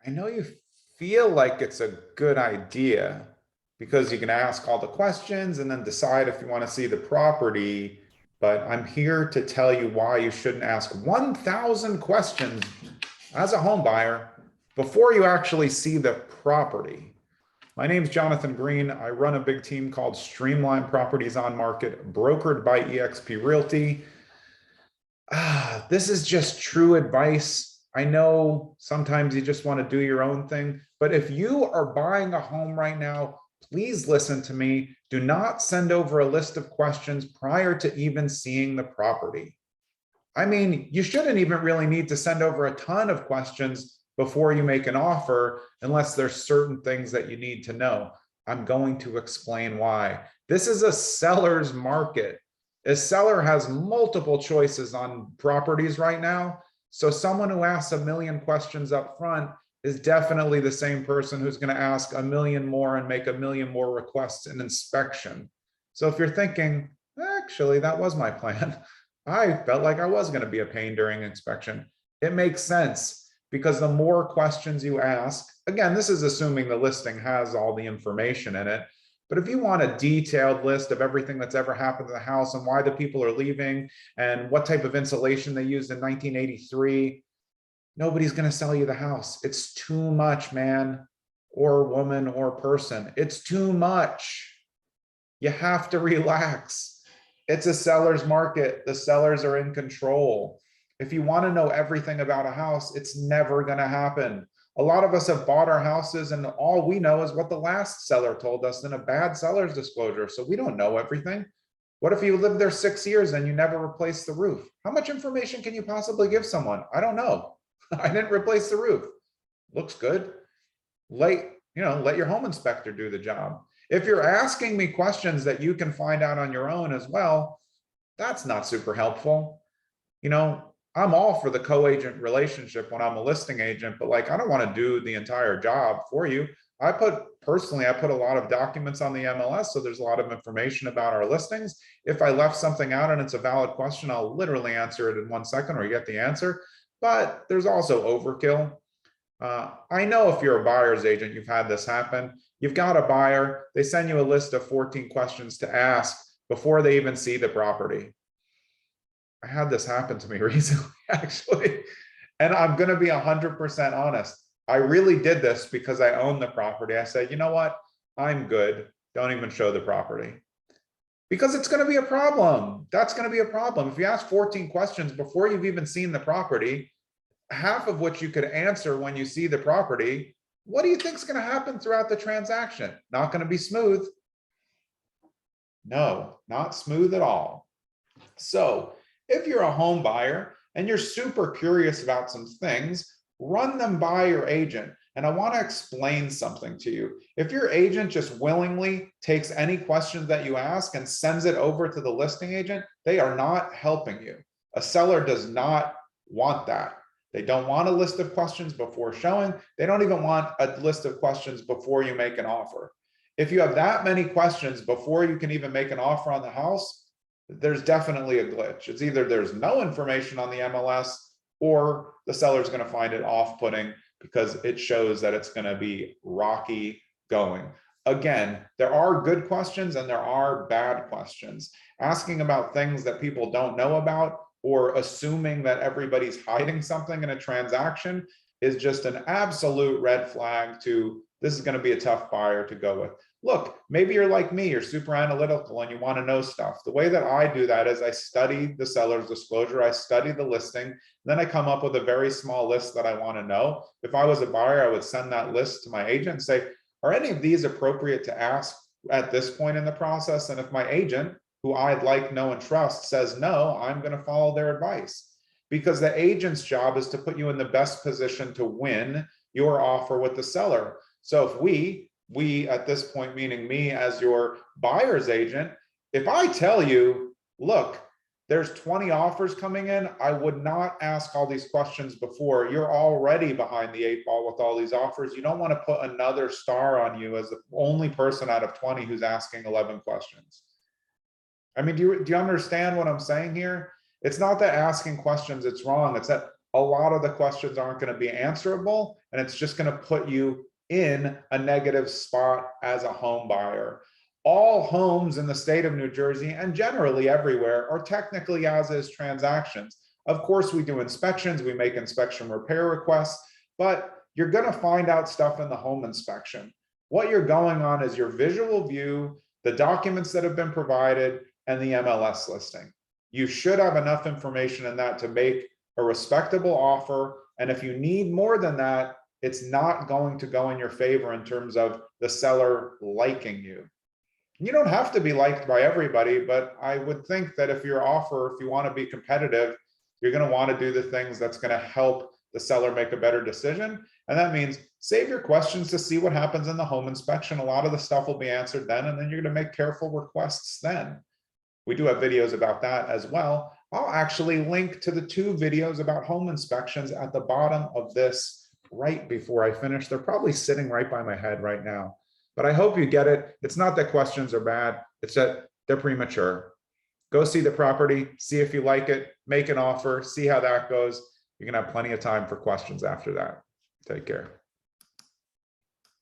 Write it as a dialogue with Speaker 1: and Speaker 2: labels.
Speaker 1: I know you feel like it's a good idea because you can ask all the questions and then decide if you want to see the property. But I'm here to tell you why you shouldn't ask 1,000 questions as a home buyer before you actually see the property. My name's Jonathan Green. I run a big team called Streamline Properties on Market, brokered by eXp Realty. This is just true advice. I know sometimes you just want to do your own thing, but if you are buying a home right now, please listen to me. Do not send over a list of questions prior to even seeing the property. I mean, you shouldn't even really need to send over a ton of questions before you make an offer, unless there's certain things that you need to know. I'm going to explain why. This is a seller's market. A seller has multiple choices on properties right now. So someone who asks a million questions up front is definitely the same person who's going to ask a million more and make a million more requests in inspection. So if you're thinking, actually, that was my plan, I felt like I was going to be a pain during inspection, it makes sense, because the more questions you ask, again, this is assuming the listing has all the information in it. But if you want a detailed list of everything that's ever happened to the house and why the people are leaving and what type of insulation they used in 1983, nobody's going to sell you the house. It's too much, man, or woman, or person. It's too much. You have to relax. It's a seller's market. The sellers are in control. If you want to know everything about a house, it's never going to happen. A lot of us have bought our houses and all we know is what the last seller told us in a bad seller's disclosure. So we don't know everything. What if you lived there 6 years and you never replaced the roof? How much information can you possibly give someone? I don't know. I didn't replace the roof. Looks good. Let your home inspector do the job. If you're asking me questions that you can find out on your own as well, that's not super helpful. I'm all for the co-agent relationship when I'm a listing agent, but I don't want to do the entire job for you. I put a lot of documents on the MLS, so there's a lot of information about our listings. If I left something out and it's a valid question, I'll literally answer it in 1 second or you get the answer. But there's also overkill. I know if you're a buyer's agent, you've had this happen. You've got a buyer, they send you a list of 14 questions to ask before they even see the property. I had this happen to me recently, actually, and I'm going to be 100% honest. I really did this because I own the property. I said, you know what? I'm good. Don't even show the property. Because it's going to be a problem. That's going to be a problem. If you ask 14 questions before you've even seen the property, half of which you could answer when you see the property, what do you think is going to happen throughout the transaction? Not going to be smooth. No, not smooth at all. So if you're a home buyer and you're super curious about some things, run them by your agent. And I want to explain something to you. If your agent just willingly takes any questions that you ask and sends it over to the listing agent, they are not helping you. A seller does not want that. They don't want a list of questions before showing. They don't even want a list of questions before you make an offer. If you have that many questions before you can even make an offer on the house, there's definitely a glitch. It's either there's no information on the MLS or the seller's going to find it off-putting because it shows that it's going to be rocky going. Again, there are good questions and there are bad questions. Asking about things that people don't know about or assuming that everybody's hiding something in a transaction is just an absolute red flag to this is going to be a tough buyer to go with. Look, maybe you're like me, you're super analytical and you want to know stuff. The way that I do that is I study the seller's disclosure, I study the listing, then I come up with a very small list that I want to know. If I was a buyer, I would send that list to my agent and say, are any of these appropriate to ask at this point in the process? And if my agent, who I like, know, and trust, says no, I'm going to follow their advice. Because the agent's job is to put you in the best position to win your offer with the seller. So if we at this point, meaning me as your buyer's agent, if I tell you, look, there's 20 offers coming in, I would not ask all these questions before. You're already behind the 8 ball with all these offers. You don't want to put another star on you as the only person out of 20 who's asking 11 questions. I mean, do you understand what I'm saying here? It's not that asking questions it's wrong. It's that a lot of the questions aren't going to be answerable, and it's just going to put you in a negative spot as a home buyer. All homes in the state of New Jersey, and generally everywhere, are technically as-is transactions. Of course, we do inspections, we make inspection repair requests, but you're going to find out stuff in the home inspection. What you're going on is your visual view, the documents that have been provided, and the MLS listing. You should have enough information in that to make a respectable offer. And if you need more than that, it's not going to go in your favor in terms of the seller liking you. You don't have to be liked by everybody, but I would think that if your offer, if you want to be competitive, you're going to want to do the things that's going to help the seller make a better decision. And that means save your questions to see what happens in the home inspection. A lot of the stuff will be answered then, and then you're going to make careful requests then. We do have videos about that as well. I'll actually link to the 2 videos about home inspections at the bottom of this right before I finish. They're probably sitting right by my head right now, but I hope you get it. It's not that questions are bad, it's that they're premature. Go see the property, see if you like it, make an offer, see how that goes. You're gonna have plenty of time for questions after that. Take care.